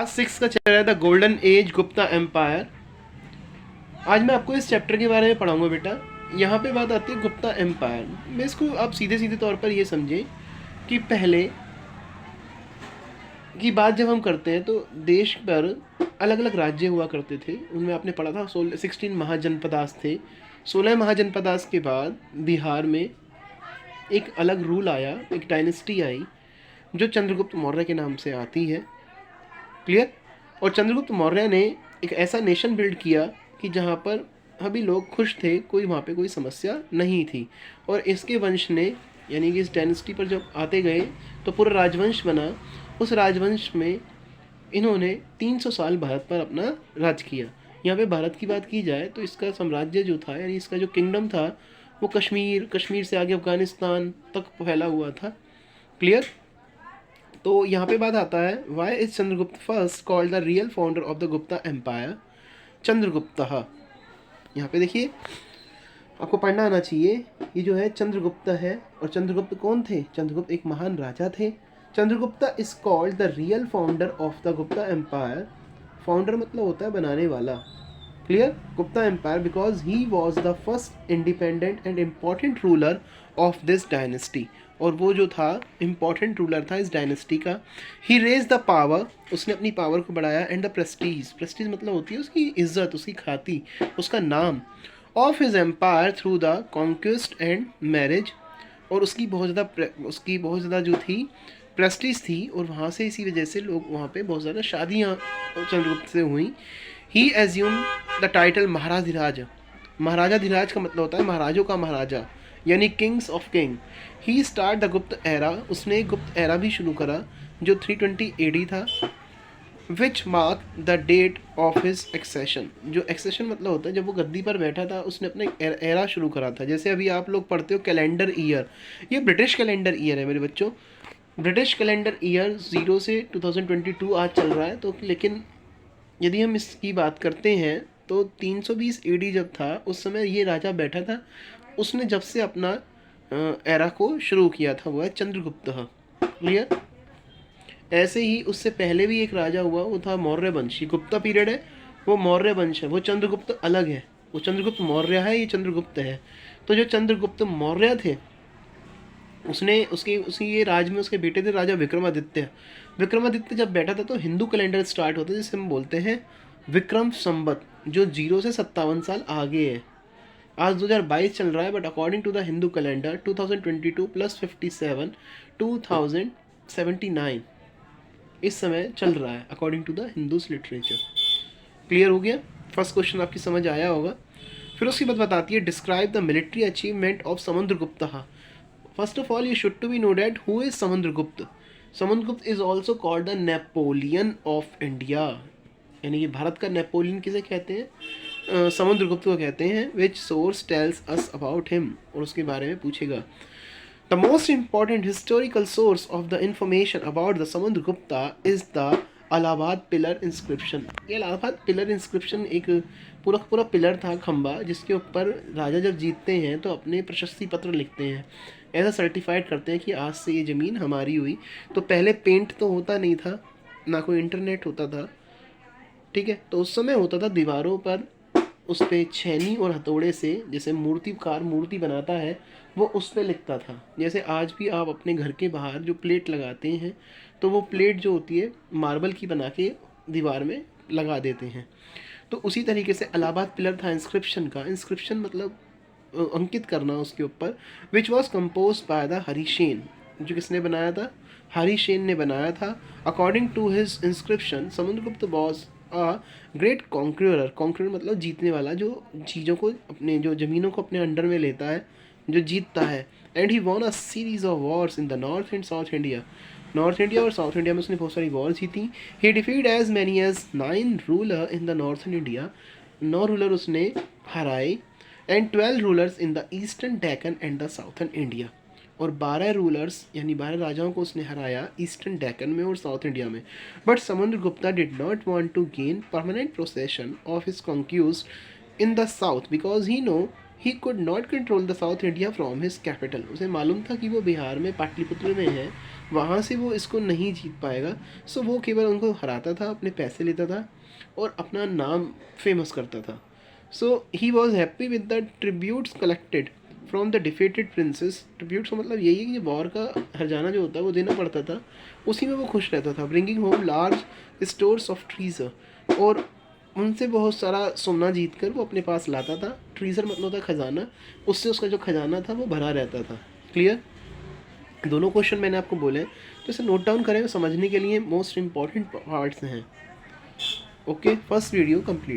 Class 6 का चल रहा है the golden age Gupta empire. आज मैं आपको इस चैप्टर के बारे में पढ़ाऊंगा बेटा। यहाँ पे बात आती है गुप्ता एम्पायर में। इसको आप सीधे सीधे तौर पर ये समझें कि पहले की बात जब हम करते हैं तो देश पर अलग अलग राज्य हुआ करते थे। उनमें आपने पढ़ा था 16 महाजनपदास थे। 16 महाजनपदास के बाद बिहार में एक अलग रूल आया, एक डायनेस्टी आई जो चंद्रगुप्त मौर्य के नाम से आती है। क्लियर। और चंद्रगुप्त मौर्य ने एक ऐसा नेशन बिल्ड किया कि जहाँ पर सभी लोग खुश थे, कोई वहाँ पे कोई समस्या नहीं थी। और इसके वंश ने, यानी कि इस डायनेस्टी पर जब आते गए तो पूरा राजवंश बना। उस राजवंश में इन्होंने 300 साल भारत पर अपना राज किया। यहाँ पे भारत की बात की जाए तो इसका साम्राज्य जो था, यानी इसका जो किंगडम था, वो कश्मीर से आगे अफगानिस्तान तक फैला हुआ था। क्लियर। तो यहाँ पे बात आता है, why is Chandragupta first called the real founder of the Gupta empire Chandragupta. यहाँ पे देखिए, आपको पढ़ना आना चाहिए। ये जो है चंद्रगुप्त है। और चंद्रगुप्त कौन थे? चंद्रगुप्त एक महान राजा थे। Chandragupta is called the real founder of the Gupta empire. Founder मतलब होता है बनाने वाला। Clear. Gupta empire because he was the first independent and important ruler of this dynasty. और वो जो था इम्पॉर्टेंट रूलर था इस डायनेस्टी का। ही रेज द पावर, उसने अपनी पावर को बढ़ाया, एंड द प्रेस्टीज, प्रेस्टीज मतलब होती है उसकी इज्जत, उसकी ख्याति, उसका नाम, of his empire through the conquest and marriage. और उसकी बहुत ज़्यादा जो थी प्रेस्टीज थी, और वहाँ से इसी वजह से लोग वहाँ पे बहुत ज़्यादा शादियाँ चंद्रगुप्त से हुई। ही एज्यूम द टाइटल महाराधिराज। महाराजाधिराज का मतलब होता है महाराजों का महाराजा, यानी Kings of king. He start the गुप्त एरा, उसने गुप्त एरा भी शुरू करा जो 320 AD था। Which mark the date of his accession. जो एक्सेशन मतलब होता है जब वो गद्दी पर बैठा था, उसने अपना एक एरा शुरू करा था। जैसे अभी आप लोग पढ़ते हो कैलेंडर ईयर, ये ब्रिटिश कैलेंडर ईयर है मेरे बच्चों। ब्रिटिश कैलेंडर ईयर 0 से 2022 आज चल रहा है। तो लेकिन यदि हम इसकी बात करते हैं तो 320 AD जब था, उस समय ये राजा बैठा था। उसने जब से अपना एरा को शुरू किया था वो है चंद्रगुप्त। क्लियर। ऐसे ही उससे पहले भी एक राजा हुआ, वो था मौर्य वंश। ये गुप्ता पीरियड है, वो मौर्य वंश है। वो चंद्रगुप्त अलग है, वो चंद्रगुप्त मौर्य है, ये चंद्रगुप्त है। तो जो चंद्रगुप्त मौर्य थे, उसने उसी ये राज में उसके बेटे थे राजा विक्रमादित्य। विक्रमादित्य जब बैठा था तो हिंदू कैलेंडर स्टार्ट होता है, जिसे हम बोलते हैं विक्रम संवत, जो 0 से 57 साल आगे है। आज 2022 चल रहा है, but according to the Hindu calendar 2022 + 57 2079 इस समय चल रहा है according to the Hindus literature. Clear हो गया? फर्स्ट क्वेश्चन आपकी समझ आया होगा। फिर उसकी बात बताती है, describe the military achievement of Samudragupta. First of all, you should to be know that who is Samudragupta. Samudragupta is also called the Napoleon of India, यानी कि भारत का नेपोलियन किसे कहते हैं? समुद्रगुप्त को कहते हैं। Which source tells us about him, और उसके बारे में पूछेगा। The most important historical source of the information about the Samudragupta is the Allahabad pillar inscription. ये अलाहाबाद पिलर इंस्क्रिप्शन एक पूरा पिलर था, खंबा, जिसके ऊपर राजा जब जीतते हैं तो अपने प्रशस्ति पत्र लिखते हैं। ऐसा सर्टिफाइड करते हैं कि आज से ये ज़मीन हमारी हुई। तो पहले पेंट तो होता नहीं था, ना कोई इंटरनेट होता था, ठीक है। तो उस समय होता था दीवारों पर उस पर छेनी और हथौड़े से, जैसे मूर्तिकार मूर्ति बनाता है वो उस पर लिखता था। जैसे आज भी आप अपने घर के बाहर जो प्लेट लगाते हैं, तो वो प्लेट जो होती है मार्बल की बना के दीवार में लगा देते हैं। तो उसी तरीके से अलाहाबाद पिलर था इंस्क्रिप्शन का। इंस्क्रिप्शन मतलब अंकित करना उसके ऊपर। Which was composed by the Harisena. जो किसने बनाया था? हरिसेन ने बनाया था। According to his inscription, Samudragupta was a great conqueror. Conqueror मतलब जीतने वाला, जो चीज़ों को अपने, जो ज़मीनों को अपने अंडर में लेता है, जो जीतता है। And he won a series of wars in the north and south India. North India और साउथ इंडिया में उसने बहुत सारी वॉर जीती। He defeated as many as 9 ruler in the northern India. 9 ruler उसने हराए। And 12 rulers in the eastern Deccan and the southern India. और 12 rulers यानी 12 राजाओं को उसने हराया ईस्टर्न डेक्कन में और साउथ इंडिया में। But Samudragupta did not want to gain permanent possession of his conquests in the south because he knew he could not control the south India from his capital. उसे मालूम था कि वो बिहार में पाटलिपुत्र में है, वहाँ से वो इसको नहीं जीत पाएगा। सो वो केवल उनको हराता था, अपने पैसे लेता था और अपना नाम फेमस करता था। So he was happy with the tributes collected from the defeated princes. Tributes का मतलब यही है कि वॉर का हरजाना जो होता है वो देना पड़ता था, उसी में वो खुश रहता था। Bringing home large stores of treasure, और उनसे बहुत सारा सोना जीत कर वो अपने पास लाता था। ट्रीजर मतलब होता है खजाना, उससे उसका जो खजाना था वो भरा रहता था। क्लियर? दोनों क्वेश्चन मैंने आपको बोले हैं, तो इसे नोट डाउन करें, समझने के लिए मोस्ट इंपॉर्टेंट पार्ट्स हैं। Okay, first video complete.